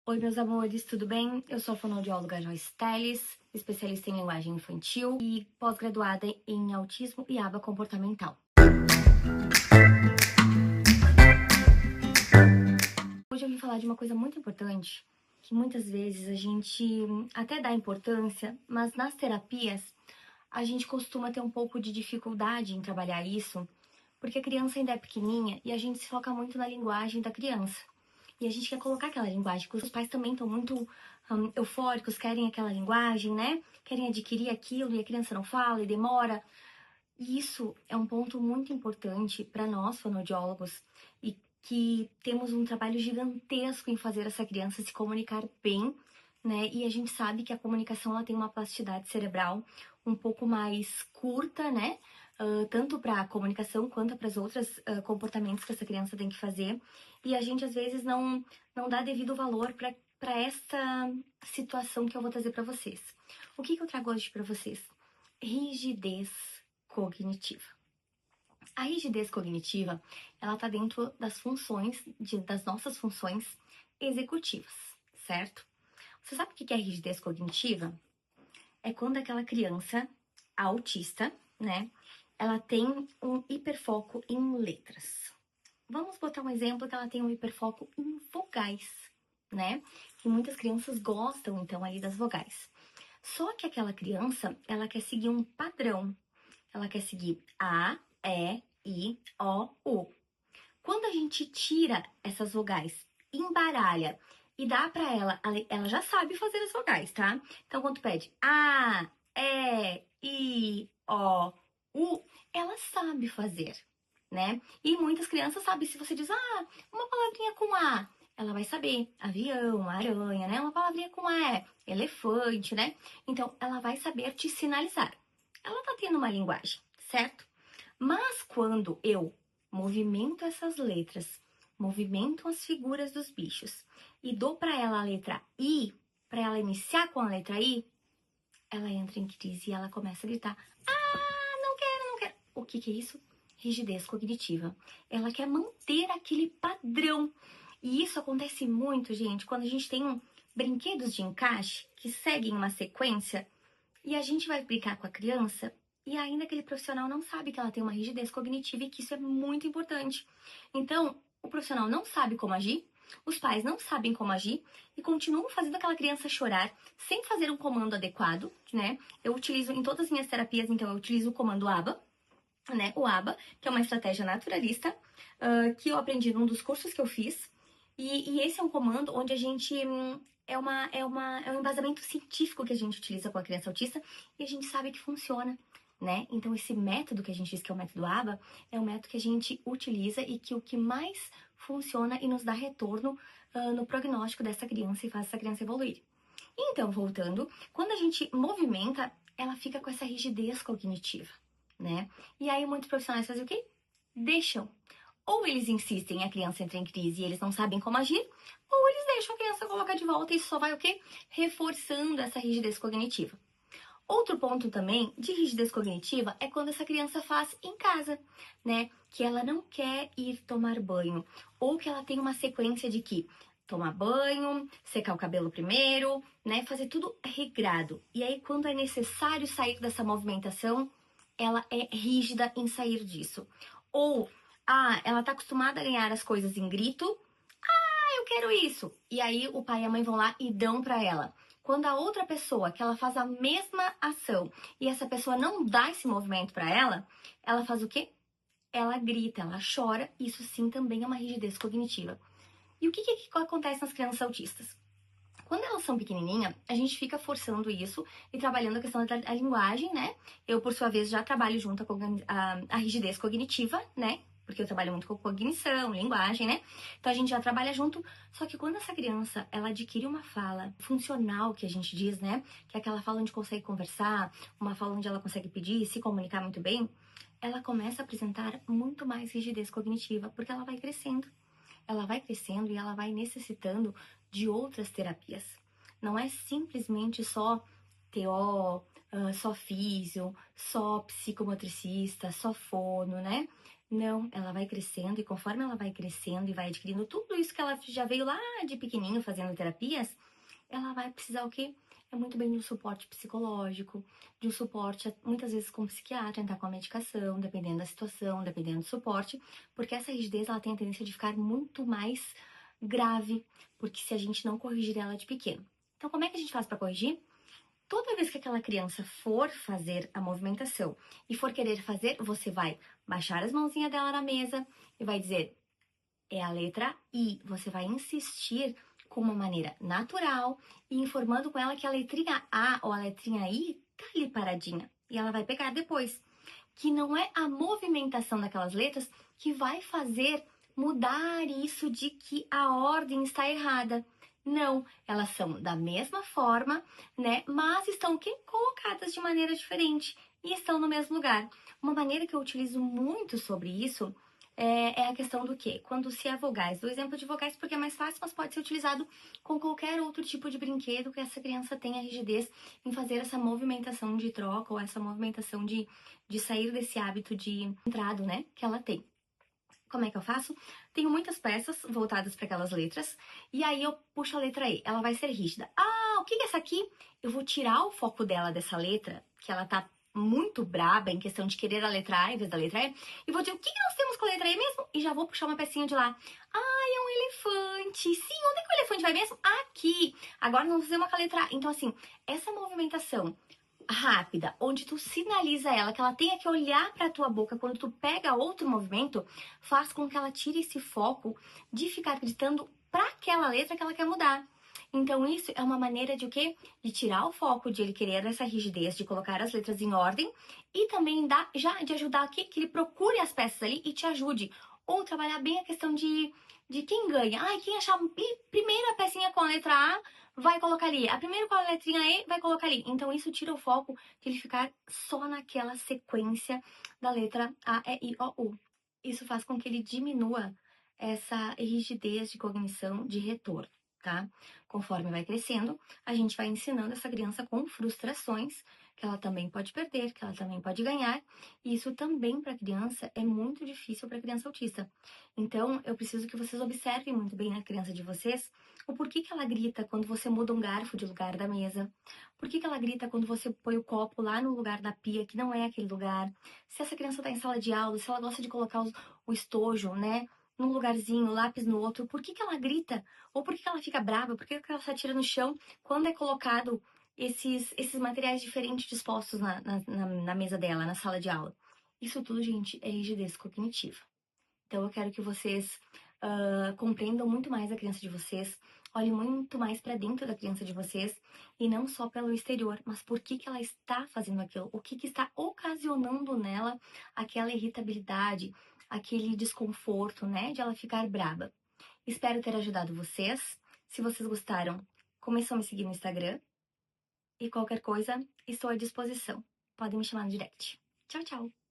Oi, meus amores, tudo bem? Eu sou a fonoaudióloga Joyce Telles, especialista em linguagem infantil e pós-graduada em autismo e aba comportamental. Hoje eu vim falar de uma coisa muito importante, que muitas vezes a gente até dá importância, mas nas terapias a gente costuma ter um pouco de dificuldade em trabalhar isso, porque a criança ainda é pequenininha e a gente se foca muito na linguagem da criança. E a gente quer colocar aquela linguagem, porque os pais também estão muito eufóricos, querem aquela linguagem, né? Querem adquirir aquilo e a criança não fala e demora. E isso é um ponto muito importante para nós, fonoaudiólogos, e que temos um trabalho gigantesco em fazer essa criança se comunicar bem, né? E a gente sabe que a comunicação ela tem uma plasticidade cerebral um pouco mais curta, né? Tanto para a comunicação quanto para os outros comportamentos que essa criança tem que fazer. E a gente às vezes não dá devido valor para essa situação que eu vou trazer para vocês. O que eu trago hoje para vocês? Rigidez cognitiva. A rigidez cognitiva, ela está dentro das funções, das nossas funções executivas, certo? Você sabe o que é rigidez cognitiva? É quando aquela criança autista, né, ela tem um hiperfoco em letras. Vamos botar um exemplo que ela tem um hiperfoco em vogais, né? Que muitas crianças gostam, então, ali das vogais. Só que aquela criança, ela quer seguir um padrão. Ela quer seguir A, E, I, O, U. Quando a gente tira essas vogais, embaralha e dá pra ela já sabe fazer as vogais, tá? Então, quando pede A, E, I, O, U, ela sabe fazer, né? E muitas crianças sabem, se você diz, uma palavrinha com A, ela vai saber, avião, aranha, né? Uma palavrinha com E, elefante, né? Então, ela vai saber te sinalizar. Ela tá tendo uma linguagem, certo? Mas quando eu movimento essas letras, movimento as figuras dos bichos e dou para ela a letra I, para ela iniciar com a letra I, ela entra em crise e ela começa a gritar: não quero, não quero. O que é isso? Rigidez cognitiva. Ela quer manter aquele padrão. E isso acontece muito, gente, quando a gente tem brinquedos de encaixe que seguem uma sequência e a gente vai brincar com a criança e ainda aquele profissional não sabe que ela tem uma rigidez cognitiva e que isso é muito importante. Então, o profissional não sabe como agir, os pais não sabem como agir e continuam fazendo aquela criança chorar sem fazer um comando adequado, né? Eu utilizo em todas as minhas terapias, então eu utilizo o comando ABA, né? O ABA, que é uma estratégia naturalista, que eu aprendi num dos cursos que eu fiz. E esse é um comando onde a gente é um embasamento científico que a gente utiliza com a criança autista e a gente sabe que funciona, né? Então, esse método que a gente diz que é o método ABA é um método que a gente utiliza e que o que mais funciona e nos dá retorno no prognóstico dessa criança e faz essa criança evoluir. Então, voltando, quando a gente movimenta, ela fica com essa rigidez cognitiva, né? E aí, muitos profissionais fazem o quê? Deixam. Ou eles insistem e a criança entra em crise e eles não sabem como agir, ou eles deixam a criança colocar de volta e isso só vai o quê? Reforçando essa rigidez cognitiva. Outro ponto também de rigidez cognitiva é quando essa criança faz em casa, né? Que ela não quer ir tomar banho, ou que ela tem uma sequência de que tomar banho, secar o cabelo primeiro, né? Fazer tudo regrado. E aí, quando é necessário sair dessa movimentação, ela é rígida em sair disso. Ou, ela tá acostumada a ganhar as coisas em grito, eu quero isso. E aí o pai e a mãe vão lá e dão para ela. Quando a outra pessoa, que ela faz a mesma ação e essa pessoa não dá esse movimento para ela faz o quê? Ela grita, ela chora. Isso sim também é uma rigidez cognitiva. E o que acontece nas crianças autistas? Quando elas são pequenininhas, a gente fica forçando isso e trabalhando a questão da linguagem, né? Eu, por sua vez, já trabalho junto com a rigidez cognitiva, né? Porque eu trabalho muito com cognição, linguagem, né? Então a gente já trabalha junto. Só que quando essa criança, ela adquire uma fala funcional, que a gente diz, né? Que é aquela fala onde consegue conversar, uma fala onde ela consegue pedir, se comunicar muito bem, ela começa a apresentar muito mais rigidez cognitiva, porque ela vai crescendo. Ela vai crescendo e ela vai necessitando de outras terapias. Não é simplesmente só TO, só físio, só psicomotricista, só fono, né? Não, ela vai crescendo e conforme ela vai crescendo e vai adquirindo tudo isso que ela já veio lá de pequenininho fazendo terapias, ela vai precisar o quê? É muito bem de um suporte psicológico, de um suporte muitas vezes com o psiquiatra, entrar com a medicação, dependendo da situação, dependendo do suporte, porque essa rigidez ela tem a tendência de ficar muito mais grave, porque se a gente não corrigir ela de pequeno. Então, como é que a gente faz para corrigir? Toda vez que aquela criança for fazer a movimentação e for querer fazer, você vai baixar as mãozinhas dela na mesa e vai dizer: é a letra I. Você vai insistir com uma maneira natural e informando com ela que a letrinha A ou a letrinha I tá ali paradinha e ela vai pegar depois. Que não é a movimentação daquelas letras que vai fazer mudar isso de que a ordem está errada. Não, elas são da mesma forma, né? Mas estão colocadas de maneira diferente e estão no mesmo lugar. Uma maneira que eu utilizo muito sobre isso é a questão do quê? Quando se é vogais. Do exemplo de vogais porque é mais fácil, mas pode ser utilizado com qualquer outro tipo de brinquedo que essa criança tenha rigidez em fazer essa movimentação de troca ou essa movimentação de sair desse hábito de entrado, né, que ela tem. Como é que eu faço? Tenho muitas peças voltadas para aquelas letras, e aí eu puxo a letra E, ela vai ser rígida. Ah, o que é essa aqui? Eu vou tirar o foco dela dessa letra, que ela tá muito braba em questão de querer a letra A em vez da letra E, e vou dizer o que nós temos com a letra E mesmo? E já vou puxar uma pecinha de lá. Ah, é um elefante. Sim, onde é que o elefante vai mesmo? Aqui. Agora nós vamos fazer uma com a letra A. Então, assim, essa movimentação rápida, onde tu sinaliza ela que ela tenha que olhar para tua boca quando tu pega outro movimento, faz com que ela tire esse foco de ficar gritando para aquela letra que ela quer mudar. Então isso é uma maneira de o quê? De tirar o foco de ele querer essa rigidez, de colocar as letras em ordem e também já de ajudar aqui que ele procure as peças ali e te ajude. Ou trabalhar bem a questão de quem ganha. Ai, quem achar primeiro a pecinha com a letra A vai colocar ali. A primeira com a letrinha E vai colocar ali. Então, isso tira o foco de ele ficar só naquela sequência da letra A, E, I, O, U. Isso faz com que ele diminua essa rigidez de cognição de retorno, tá? Conforme vai crescendo, a gente vai ensinando essa criança com frustrações, que ela também pode perder, que ela também pode ganhar. E isso também para a criança é muito difícil para a criança autista. Então, eu preciso que vocês observem muito bem na criança de vocês o porquê que ela grita quando você muda um garfo de lugar da mesa. Por que ela grita quando você põe o copo lá no lugar da pia, que não é aquele lugar. Se essa criança está em sala de aula, se ela gosta de colocar o estojo, né? Num lugarzinho, o lápis no outro, por que ela grita? Ou por que ela fica brava? Por que ela se atira no chão quando é colocado esses materiais diferentes dispostos na mesa dela, na sala de aula? Isso tudo, gente, é rigidez cognitiva. Então, eu quero que vocês compreendam muito mais a criança de vocês, olhem muito mais para dentro da criança de vocês e não só pelo exterior, mas por que ela está fazendo aquilo, o que está ocasionando nela aquela irritabilidade, aquele desconforto, né, de ela ficar braba. Espero ter ajudado vocês. Se vocês gostaram, começam a me seguir no Instagram e qualquer coisa, estou à disposição. Podem me chamar no direct. Tchau, tchau!